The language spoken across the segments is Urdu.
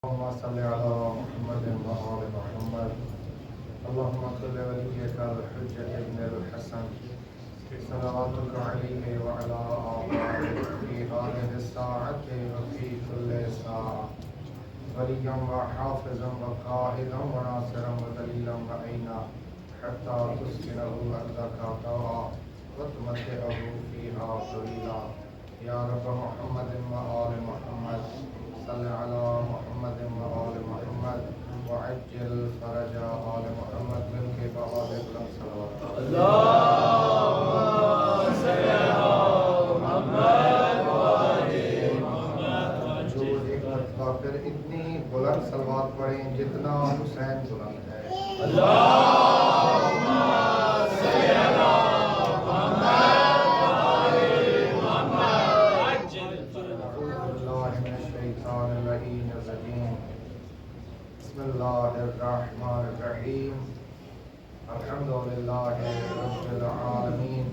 اللهم صل على محمد وآل محمد. اللهم صل وليك الحجة ابن الحسن صلواتك عليه وعلى آبائه في هذه الساعة وفي كل ساعة وليا وحافظا وقائدا وناصرا ودليلا وعينا حتى تسكنه أرضك طوعا وتمتعه فيها طويلا. يا رب محمد وآل محمد صل على محمد وآل محمد وعجل فرج آل محمد من کے بابا بلند صلوات. اللهم صل على محمد وآل محمد. جو ایک مرتبہ پھر اتنی بلند صلوات پڑھیں جتنا حسین بلند ہے. اللهم صل على محمد وآل محمد. عجل أعوذ بالله من الشيطان اللعين الرجيم. بسم الله الرحمن الرحيم. الحمد لله رب العالمين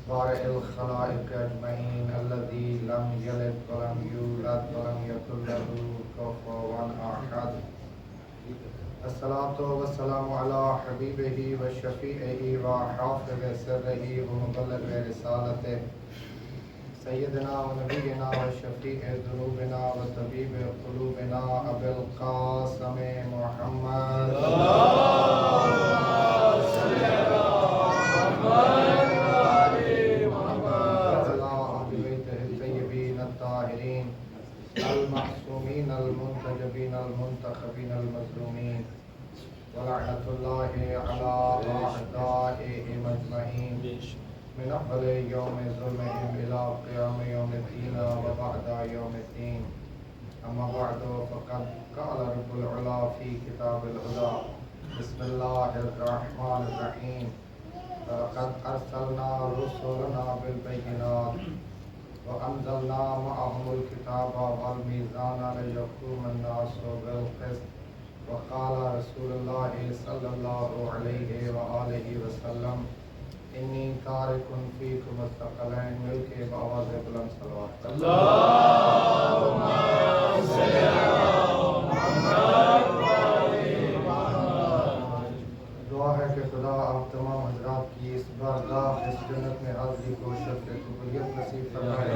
بارئ الخلائق أجمعين الذي لم يلد ولم يولد ولم يكن له كفوا أحد. الصلاة والسلام على حبيبه وشفيعه وحافظ سره ومبلغ رسالته سيدنا ونبينا وشفيع ذنوبنا وطبيب قلوبنا أبي القاسم محمد. اللهم صل على محمد وآل محمد. على أهل بيته الطيبين الطاهرين المعصومين المنتجبين المنتخبين المظلومين ولعنة الله على أعدائهم أجمعين من أول يوم ظلمهم إلى قيام يوم الدين وبعد يوم الدين. أما بعد فقد قال رب العلا في كتاب الهدى. بسم الله الرحمن الرحيم. لقد أرسلنا رسلنا بالبينات وأنزلنا معهم الكتاب والميزان ليقوم الناس بالقسط. وقال رسول الله صلى الله عليه وآله وسلم انی تارک فیکم الثقلین. مل کے بآواز بلند صلوات. اللهم صل على محمد وآل محمد. دعا ہے کہ خدا آپ تمام حضرات کی اس بارگاہ اس جنت میں حاضری کو شرف قبولیت نصیب فرمائے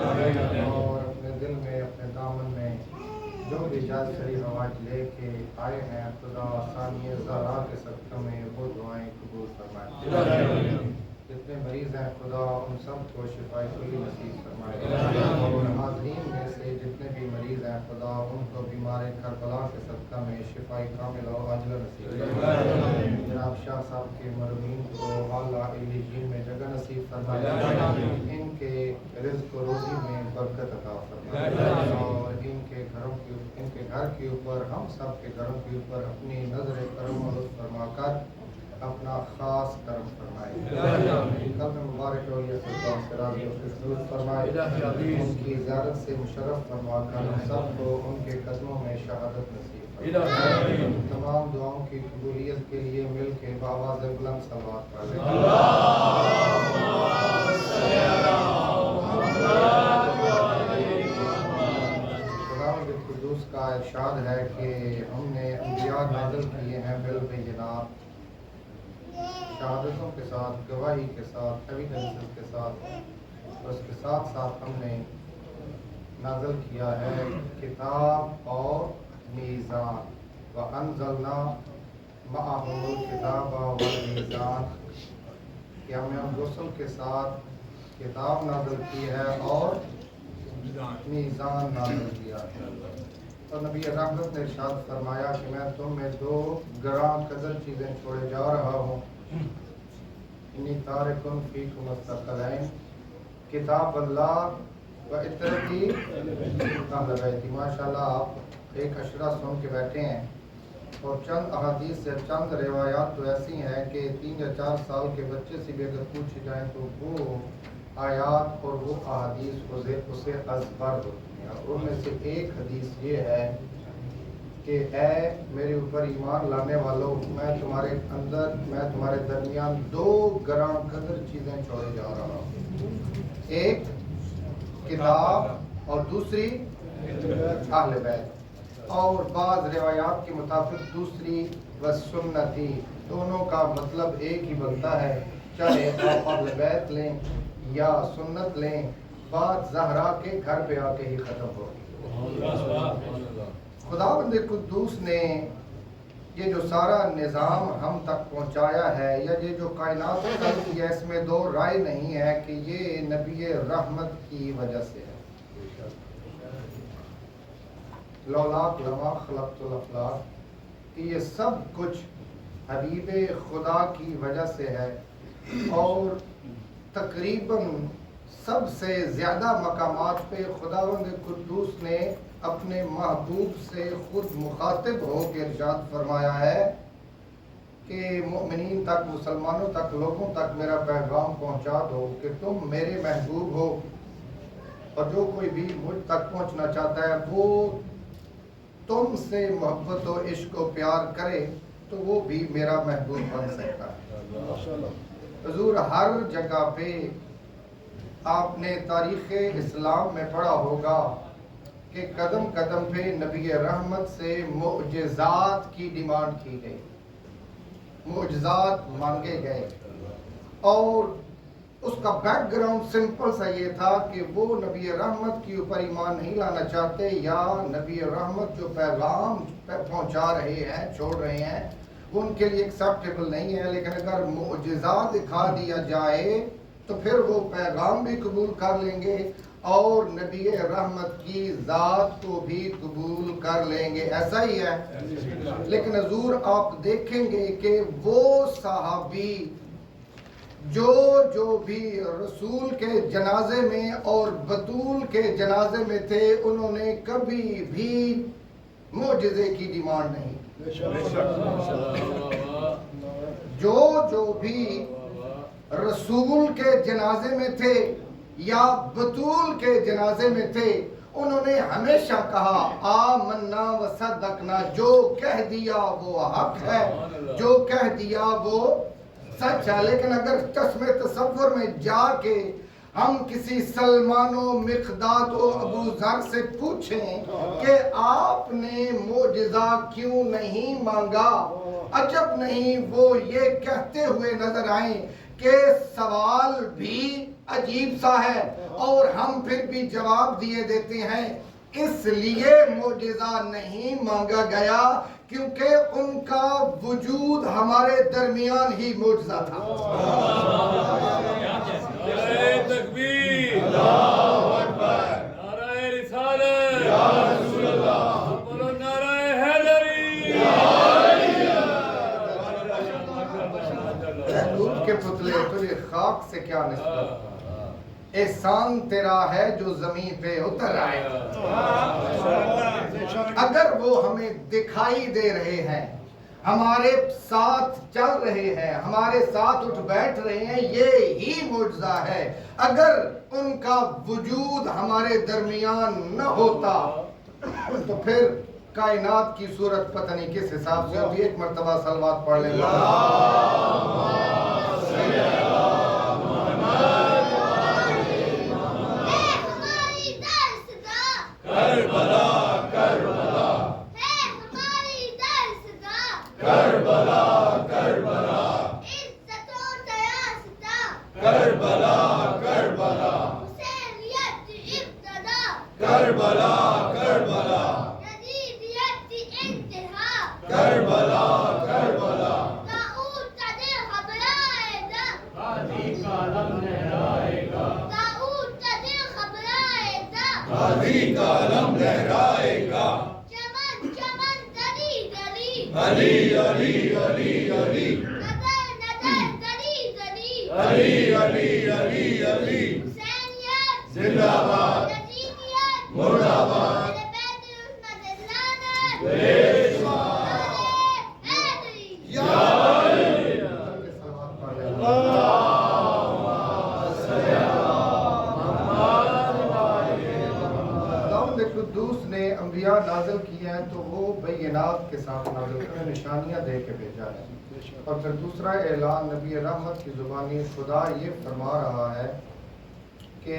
اور اپنے دل میں اپنے دامن میں جو بھی جائز شریف رواج لے کے آئے ہیں خدا ثانی زہرا کے صدقہ میں وہ دعائیں قبول فرمائے. جتنے مریض ہیں خدا ان سب کو شفاء کلی نصیب فرمائے اور حاضرین میں سے جتنے بھی مریض ہیں خدا ان کو بیمار کربلا کے صدقہ میں شفاء کامل و عاجلہ نصیب فرمائے. جناب شاہ صاحب کے مرحومین کو اعلیٰ علیین میں جگہ نصیب فرمائے. ان کے رزق و روزی میں برکت عطا فرمائے اور ان کے گھر کے اوپر ہم سب کے گھروں کے اوپر اپنی نظر کرم و لطف فرما کر اپنا خاص کرم فرمائے. قلب مبارک اور یہ سلطان سے راضی و خوشنود فرمائے. ان کی زیارت سے مشرف فرما کر ہم سب کو ان کے قدموں میں شہادت نصیب فرمائے. تمام دعاؤں کی قبولیت کے لیے مل کے بآواز بلند صلوات پڑھیں. اللهم صل على محمد وآل محمد. خداوند قدوس کا ارشاد ہے کہ ہم نے انبیاء نازل کیے ہیں بالبینات، شہادتوں کے ساتھ، گواہی کے ساتھ، ایویڈنسز کے ساتھ. اس کے ساتھ ساتھ ہم نے نازل کیا ہے کتاب اور میزان. وَأَنزَلْنَا مَعَهُمُ الْكِتَابَ وَالْمِيزَانَ کہ ہم نے رسل کے ساتھ کتاب نازل کی ہے اور میزان نازل کیا ہے. تو نبی رحمت نے ارشاد فرمایا کہ میں تم میں دو گراں قدر چیزیں چھوڑے جا رہا ہوں. انی تارکن فیکم الثقلین کتاب اللہ و اطرتی اہل بیتی. ماشاءاللہ آپ ایک اشرا سن کے بیٹھے ہیں اور چند احادیث سے چند روایات تو ایسی ہیں کہ 3 یا 4 سال کے بچے سے بھی اگر پوچھی جائیں تو وہ آیات اور وہ احادیث اسے ازبر ہوتی ہیں. اور ان میں سے ایک حدیث یہ ہے کہ اے میرے اوپر ایمان لانے والوں میں تمہارے درمیان 2 گراں قدر چیزیں چھوڑے جا رہا ہوں. ایک کتاب اور دوسری اہل بیت. اور بعض روایات کے مطابق دوسری و سنتی، دونوں کا مطلب ایک ہی بنتا ہے، چاہے آپ اہل بیت لیں یا سنت لیں، بات زہرا کے گھر پہ آ کے ہی ختم ہوگی۔ خداوند قدوس نے یہ جو سارا نظام ہم تک پہنچایا ہے، یا یہ جو کائنات خلق کی ہے، اس میں دو رائے نہیں ہے کہ یہ نبی رحمت کی وجہ سے ہے۔ لولاک لما خلقت الافلاک، کہ یہ سب کچھ حبیب خدا کی وجہ سے ہے، اور تقریباً سب سے زیادہ مقامات پہ خداوند قدوس نے اپنے محبوب سے خود مخاطب ہو کے ارشاد فرمایا ہے کہ مؤمنین تک، مسلمانوں تک، لوگوں تک میرا پیغام پہنچا دو کہ تم میرے محبوب ہو، اور جو کوئی بھی مجھ تک پہنچنا چاہتا ہے وہ تم سے محبت و عشق و پیار کرے تو وہ بھی میرا محبوب بن سکتا ہے۔ حضور ہر جگہ پہ آپ نے تاریخ اسلام میں پڑھا ہوگا کہ قدم قدم پہ نبی رحمت سے معجزات کی ڈیمانڈ کی گئی، معجزات مانگے گئے، اور اس کا بیک گراؤنڈ سمپل سا یہ تھا کہ وہ نبی رحمت کے اوپر ایمان نہیں لانا چاہتے، یا نبی رحمت جو پیغام پہنچا رہے ہیں، چھوڑ رہے ہیں، وہ ان کے لیے ایکسیپٹیبل نہیں ہے، لیکن اگر معجزات دکھا دیا جائے تو پھر وہ پیغام بھی قبول کر لیں گے اور نبی رحمت کی ذات کو بھی قبول کر لیں گے۔ ایسا ہی ہے۔ لیکن حضور آپ دیکھیں گے کہ وہ صحابی جو بھی رسول کے جنازے میں اور بطول کے جنازے میں تھے، انہوں نے کبھی بھی معجزے کی ڈیمانڈ نہیں۔ جو بھی رسول کے جنازے میں تھے یا بطول کے جنازے میں تھے، انہوں نے ہمیشہ کہا آمنا و صدقنا، جو کہہ دیا وہ حق ہے، جو کہہ دیا وہ سچ ہے۔ لیکن اگر چشم تصور میں جا کے ہم کسی سلمان و مقداد و ابو ذر سے پوچھیں کہ آپ نے معجزہ کیوں نہیں مانگا، عجب نہیں وہ یہ کہتے ہوئے نظر آئیں کہ سوال بھی عجیب سا ہے، اور ہم پھر بھی جواب دیے دیتے ہیں، اس لیے معجزہ نہیں مانگا گیا کیونکہ ان کا وجود ہمارے درمیان ہی معجزہ تھا۔ نعرہ تکبیر، اللہ اکبر، نعرہ رسالت، یا رسول اللہ، بولو نعرہ حیدری، یا علی، دودھ کے پتلے تجھے خاک سے کیا نسبت، احسان تیرا ہے جو زمین پہ اتر آئے۔ اگر وہ ہمیں دکھائی دے رہے ہیں، ہمارے ساتھ چل رہے ہیں، ہمارے ساتھ اٹھ بیٹھ رہے ہیں، یہ ہی معجزہ ہے۔ اگر ان کا وجود ہمارے درمیان نہ ہوتا تو پھر کائنات کی صورت پتہ نہیں کس حساب سے ہوتی۔ ایک مرتبہ صلوات پڑھ لیں گے۔ قدوس نے انبیاء نازل کیے ہیں تو وہ بینات کے ساتھ نازل کریں، نشانیاں دے کے بھیجا ہے۔ اور پھر دوسرا اعلان نبی رحمت کی زبانی خدا یہ فرما رہا ہے کہ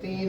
3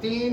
3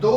2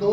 2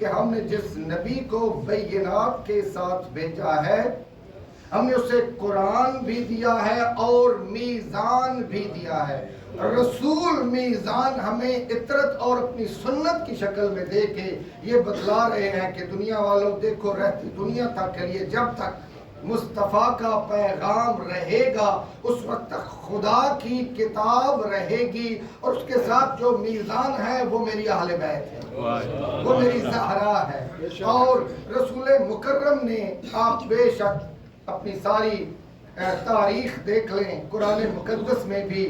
کہ ہم نے جس نبی کو بینات کے ساتھ بھیجا ہے ہم نے اسے قرآن بھی دیا ہے اور میزان بھی دیا ہے. رسول میزان ہمیں عطرت اور اپنی سنت کی شکل میں دے کے یہ بتلا رہے ہیں کہ دنیا والوں دیکھو رہتی دنیا تک کے لیے جب تک مصطفیٰ کا پیغام رہے گا اس وقت تک خدا کی کتاب رہے گی اور اس کے ساتھ جو میزان ہے وہ میری اہل بیت ہے, وہ میری زہرا ہے. اور رسول مکرم نے آپ بے شک اپنی ساری تاریخ دیکھ لیں, قرآن مقدس میں بھی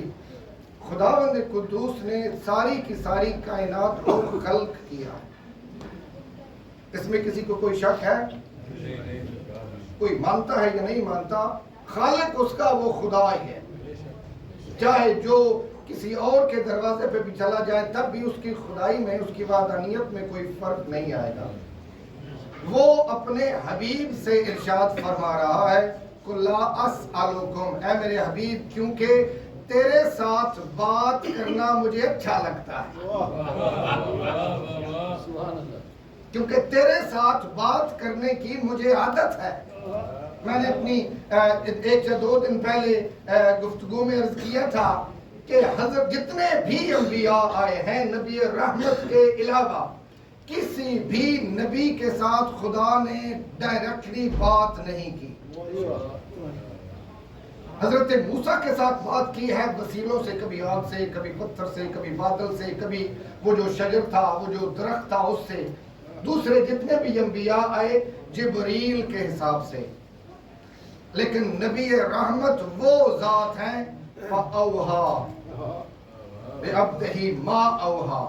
خداوند قدوس نے ساری کی ساری کائنات کو خلق کیا. اس میں کسی کو کوئی شک ہے؟ کوئی مانتا ہے یا نہیں مانتا؟ خالق اس کا وہ خدا ہی ہے. چاہے جو کسی اور کے دروازے پہ بھی چلا جائے تب بھی اس کی خدائی میں اس کی وحدانیت میں کوئی فرق نہیں آئے گا. وہ اپنے حبیب سے ارشاد فرما رہا ہے قُلْ لَا أَسْأَلُكُمْ, اے میرے حبیب کیونکہ تیرے ساتھ بات کرنا مجھے اچھا لگتا ہے, کیونکہ تیرے ساتھ بات کرنے کی مجھے عادت ہے. میں نے اپنی ایک یا دو دن پہلے گفتگو میں عرض کیا تھا کہ حضرت جتنے بھی انبیاء آئے ہیں نبی رحمت کے علاوہ کسی بھی نبی کے ساتھ خدا نے ڈائریکٹلی بات نہیں کی. حضرت موسیٰ کے ساتھ بات کی ہے وسیلوں سے, کبھی آگ سے, کبھی پتھر سے, کبھی بادل سے, کبھی وہ جو شجر تھا, وہ جو درخت تھا اس سے. دوسرے جتنے بھی انبیاء آئے جبریل کے حساب سے. لیکن نبی رحمت وہ ذات ہیں فَأَوْحَا بِعَبْدِهِ مَا أَوْحَا,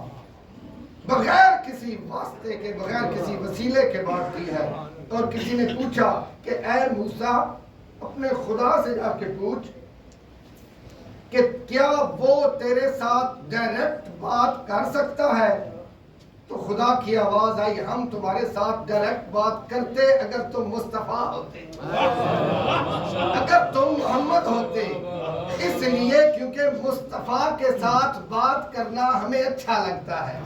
بغیر کسی واسطے کے, بغیر کسی وسیلے کے بات کی ہے. اور کسی نے پوچھا کہ اے موسیٰ اپنے خدا سے جا کے پوچھ کہ کیا وہ تیرے ساتھ ڈائریکٹ بات کر سکتا ہے؟ تو خدا کی آواز آئی ہم تمہارے ساتھ ڈائریکٹ بات کرتے اگر تم مصطفیٰ ہوتے, اگر تم محمد ہوتے. اس لیے کیونکہ مصطفیٰ کے ساتھ بات کرنا ہمیں اچھا لگتا ہے,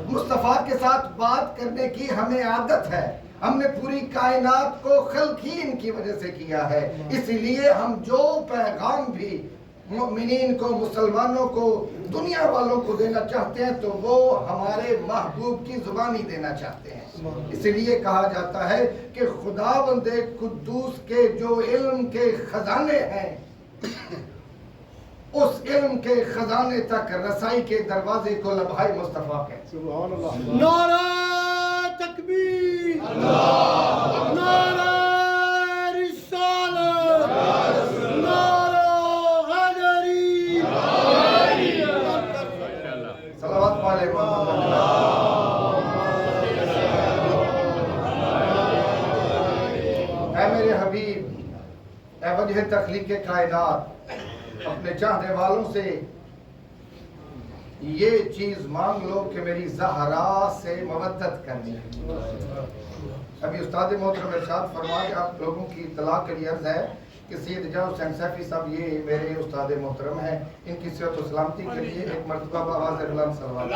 مصطفیٰ کے ساتھ بات کرنے کی ہمیں عادت ہے. ہم نے پوری کائنات کو خلق ہی ان کی وجہ سے کیا ہے. اس لیے ہم جو پیغام بھی مؤمنین کو, مسلمانوں کو, دنیا والوں کو دینا چاہتے ہیں تو وہ ہمارے محبوب کی زبانی دینا چاہتے ہیں. اس لیے کہا جاتا ہے کہ خداوند قدوس کے جو علم کے خزانے ہیں اس علم کے خزانے تک رسائی کے دروازے کو لبھائے مصطفیٰ کہتے ہیں. نعرہ تکبیر, نعرہ رسالت, نعرہ حیدری. صلوات پالے محمد. اے میرے حبیب, اے وجہ تخلیق کائنات, اپنے چاہنے والوں سے یہ چیز مانگ لو کہ میری زہرا سے مودت کرنی ہے. ابھی استاد محترم ارشاد فرما کہ آپ لوگوں کی اطلاع کے لیے عرض ہے کہ سید جاں حسین سیفی صاحب یہ میرے استاد محترم ہیں, ان کی صحت و سلامتی کے لیے ایک مرتبہ بآواز بلند صلوات.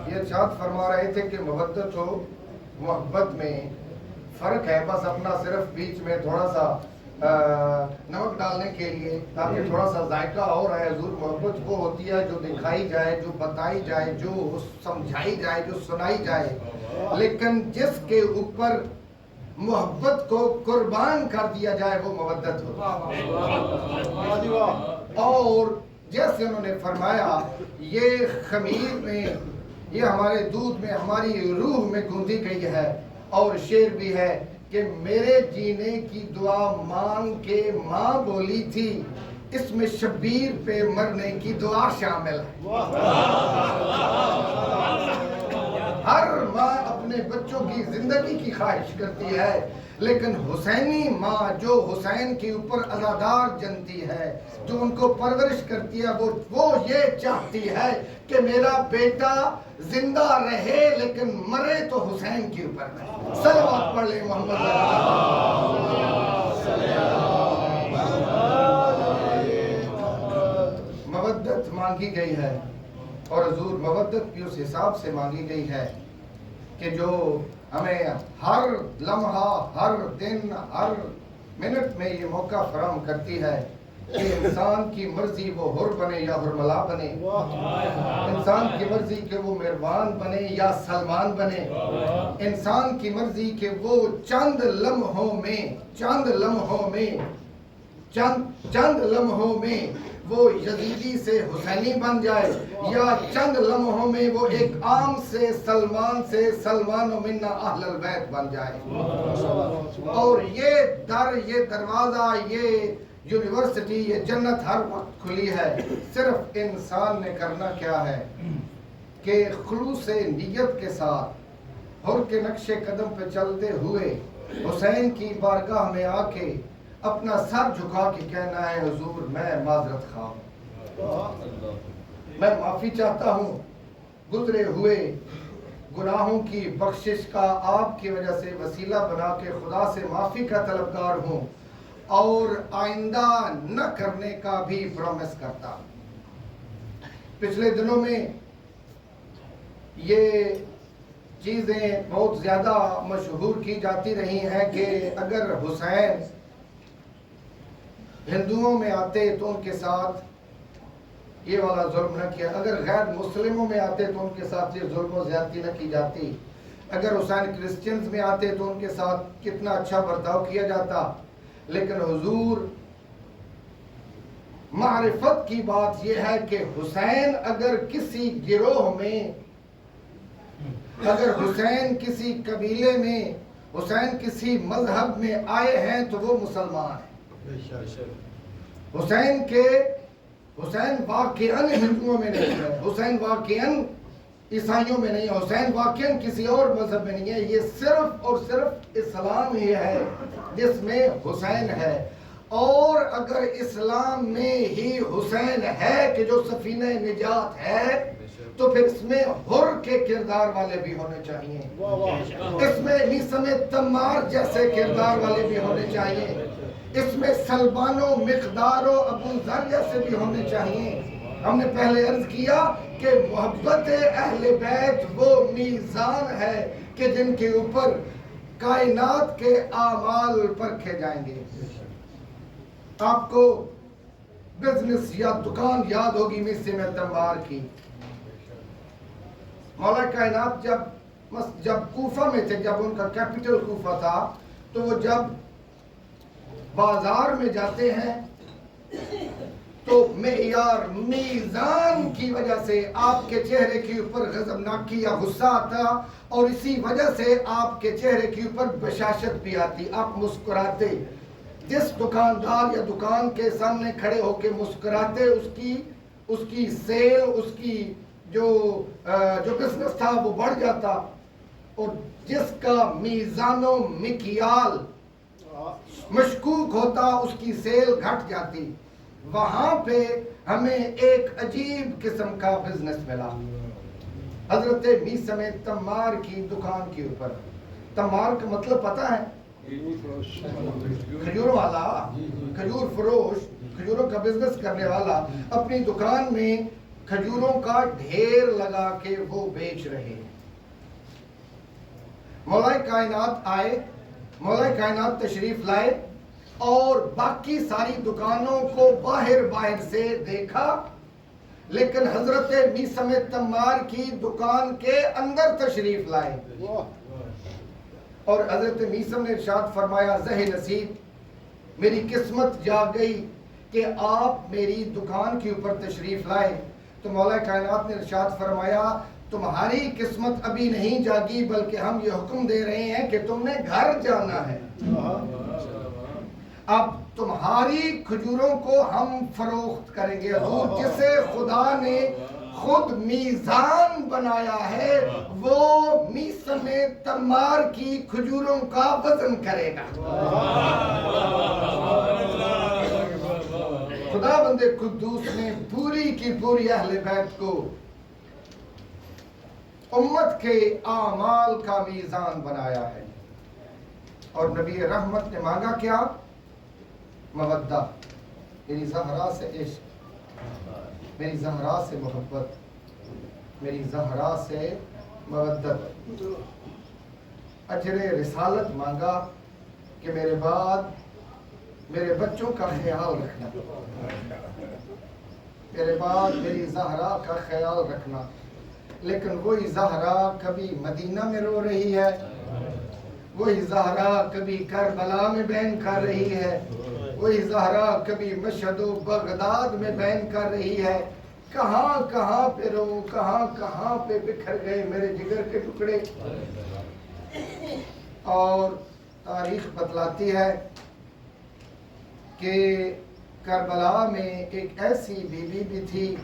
یہ ارشاد فرما رہے تھے کہ مودت ہو, محبت میں فرق ہے, بس اپنا صرف بیچ میں تھوڑا سا نمک ڈالنے کے لیے تاکہ تھوڑا سا ذائقہ اور ہے. حضور محبت وہ ہوتی ہے جو دکھائی جائے, جو بتائی جائے, جو سمجھائی جائے, جو سنائی جائے, لیکن جس کے اوپر محبت کو قربان کر دیا جائے وہ مودت ہوتی ہے. اور جیسے انہوں نے فرمایا یہ خمیر میں, یہ ہمارے دودھ میں, ہماری روح میں گوندھی گئی ہے. اور شعر بھی ہے کہ میرے جینے کی دعا مانگ کے ماں بولی تھی, اس میں شبیر پہ مرنے کی دعا شامل ہے. ہر ماں اپنے بچوں کی زندگی کی خواہش کرتی ہے, لیکن حسینی ماں جو حسین کے اوپر عزادار جنتی ہے, جو ان کو پرورش کرتی ہے, وہ یہ چاہتی ہے کہ میرا بیٹا زندہ رہے لیکن مرے تو حسین کے اوپر رہے. صلوات پڑھ لیں محمد. مودت مانگی گئی ہے اور حضور مودت بھی اس حساب سے مانگی گئی ہے کہ جو ہمیں ہر لمحہ، ہر دن، ہر منٹ میں یہ موقع فراہم کرتی ہے کہ انسان کی مرضی وہ حر بنے یا حرملا بنے، انسان کی مرضی کہ وہ مہربان بنے یا سلمان بنے، انسان کی مرضی کہ وہ چند لمحوں میں وہ یزیدی سے حسینی بن جائے، یا چند لمحوں میں وہ ایک عام سے سلمان و منا اہل البیت بن جائے۔ اور یہ در، یہ دروازہ، یہ یونیورسٹی، یہ جنت ہر وقت کھلی ہے۔ صرف انسان نے کرنا کیا ہے کہ خلوص نیت کے ساتھ حر کے نقش قدم پہ چلتے ہوئے حسین کی بارگاہ میں آ کے اپنا سر جھکا کے کہنا ہے حضور میں معذرت خواہ ہوں، میں معافی چاہتا ہوں، گزرے ہوئے گناہوں کی بخشش کا آپ کی وجہ سے وسیلہ بنا کے خدا سے معافی کا طلبگار ہوں، اور آئندہ نہ کرنے کا بھی پرومس کرتا۔ پچھلے دنوں میں یہ چیزیں بہت زیادہ مشہور کی جاتی رہی ہیں کہ اگر حسین ہندوؤں میں آتے تو ان کے ساتھ یہ والا ظلم نہ کیا، اگر غیر مسلموں میں آتے تو ان کے ساتھ یہ ظلم و زیادتی نہ کی جاتی، اگر حسین کرسچنز میں آتے تو ان کے ساتھ کتنا اچھا برتاؤ کیا جاتا۔ لیکن حضور معرفت کی بات یہ ہے کہ حسین اگر کسی گروہ میں، اگر حسین کسی قبیلے میں، حسین کسی مذہب میں آئے ہیں تو وہ مسلمان ہیں۔ حسین واقعاً ہندوؤں میں نہیں ہے، حسین واقعاً عیسائیوں میں نہیں ہے، حسین واقعاً کسی اور مذہب میں نہیں ہے، یہ صرف اور صرف اسلام ہی ہے جس میں حسین ہے۔ اور اگر اسلام میں ہی حسین ہے کہ جو سفینہ نجات ہے تو پھر اس میں حر کے کردار والے بھی ہونے چاہیے، اس میں میثم تمار جیسے کردار والے بھی ہونے چاہیے، اس میں سلمان و مقدار و ابو ذر جیسے بھی ہونے چاہیے۔ ہم نے پہلے عرض کیا کہ محبت اہل بیت وہ میزان ہے کہ جن کے اوپر کائنات کے اعمال پرکھے جائیں گے۔ آپ کو بزنس یا دکان یاد ہوگی میثم تمار کی۔ مولا کائنات جب کوفہ میں تھے، جب ان کا کیپٹل کوفہ تھا، تو وہ جب بازار میں جاتے ہیں تو معیار میزان کی وجہ سے آپ کے چہرے کے اوپر غضبناکی یا غصہ آتا، اور اسی وجہ سے آپ کے چہرے کے اوپر بشاشت بھی آتی، آپ مسکراتے۔ جس دکاندار یا دکان کے سامنے کھڑے ہو کے مسکراتے، اس کی سیل، اس کی جو بزنس تھا وہ بڑھ جاتا، اور جس کا میزان و مکیال مشکوک ہوتا اس کی سیل گھٹ جاتی۔ وہاں پہ ہمیں ایک عجیب قسم کا بزنس ملا حضرت میثم تمار کی دکان کے اوپر۔ تمار کا مطلب پتہ ہے؟ کھجور والا، کھجور فروش، کھجوروں کا بزنس کرنے والا، اپنی دکان میں کھجوروں کا ڈھیر لگا کے وہ بیچ رہے ہیں۔ مولا کائنات آئے، مولا کائنات تشریف لائے اور باقی ساری دکانوں کو باہر سے دیکھا، لیکن حضرت میثم تمار کی دکان کے اندر تشریف لائے، اور حضرت میثم نے ارشاد فرمایا زہ نصیب، میری قسمت جاگ گئی کہ آپ میری دکان کے اوپر تشریف لائے۔ تو مولا کائنات نے ارشاد فرمایا تمہاری قسمت ابھی نہیں جاگی، بلکہ ہم یہ حکم دے رہے ہیں کہ تم نے گھر جانا ہے۔ اب تمہاری کھجوروں کو ہم فروخت کریں گے۔ حضور جسے خدا نے خود میزان بنایا ہے وہ میثم تمار کی کھجوروں کا وزن کرے گا۔ خدا بندے قدوس نے پوری کی پوری اہل بیت کو امت کے اعمال کا میزان بنایا ہے، اور نبی رحمت نے مانگا کیا؟ مودہ، یعنی زہرا سے عشق۔ میری زہرا سے محبت، میری زہرا سے مودت۔ اجر رسالت مانگا کہ میرے بعد میرے بچوں کا خیال رکھنا، میرے بعد میری زہرا کا خیال رکھنا۔ لیکن وہی زہرا کبھی مدینہ میں رو رہی ہے، وہی زہرا کبھی کربلا میں بین کر رہی ہے، وہی زہرا کبھی مشہد و بغداد میں بین کر رہی ہے۔ کہاں کہاں پہ رو، کہاں کہاں پہ بکھر گئے میرے جگر کے ٹکڑے۔ اور تاریخ بتلاتی ہے کہ کربلا میں ایک ایسی بی بی بھی تھی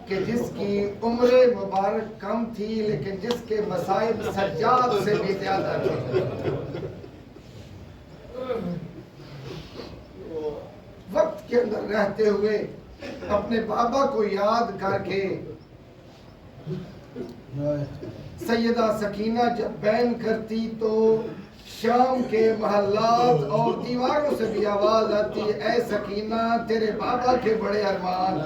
کہ جس کی عمر مبارک کم تھی لیکن جس کے مصائب سجاد سے بھی زیادہ تھے۔ وقت کے اندر رہتے ہوئے اپنے بابا کو یاد کر کے سیدہ سکینہ جب بین کرتی تو شام کے محلات اور دیواروں سے بھی آواز آتی، اے سکینہ تیرے بابا کے بڑے ارمان۔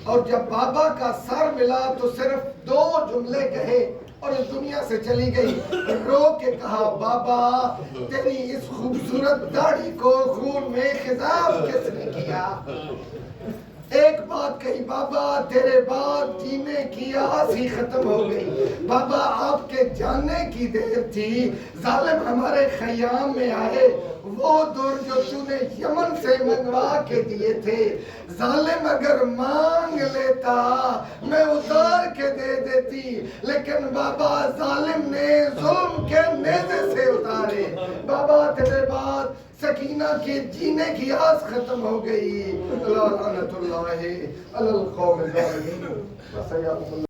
اور جب بابا کا سر ملا تو صرف 2 جملے کہے اور اس دنیا سے چلی گئی۔ رو کے کہا، بابا تیری اس خوبصورت داڑھی کو خون میں خضاب کس نے کیا؟ ایک بات کہی، بابا تیرے بعد جینے کی آس ہی ختم ہو گئی۔ بابا آپ کے جانے کی دیر تھی، ظالم ہمارے خیام میں آئے، وہ در جو تو نے یمن سے منگوا کے دیے تھے، ظالم اگر مانگ لیتا میں اتار کے دے دیتی، لیکن بابا ظالم نے ظلم کے نیزے سے اتارے۔ بابا تیرے بعد سکینہ کے جینے کی آس ختم ہو گئی۔ لعنت اللہ علی القوم الظالمین۔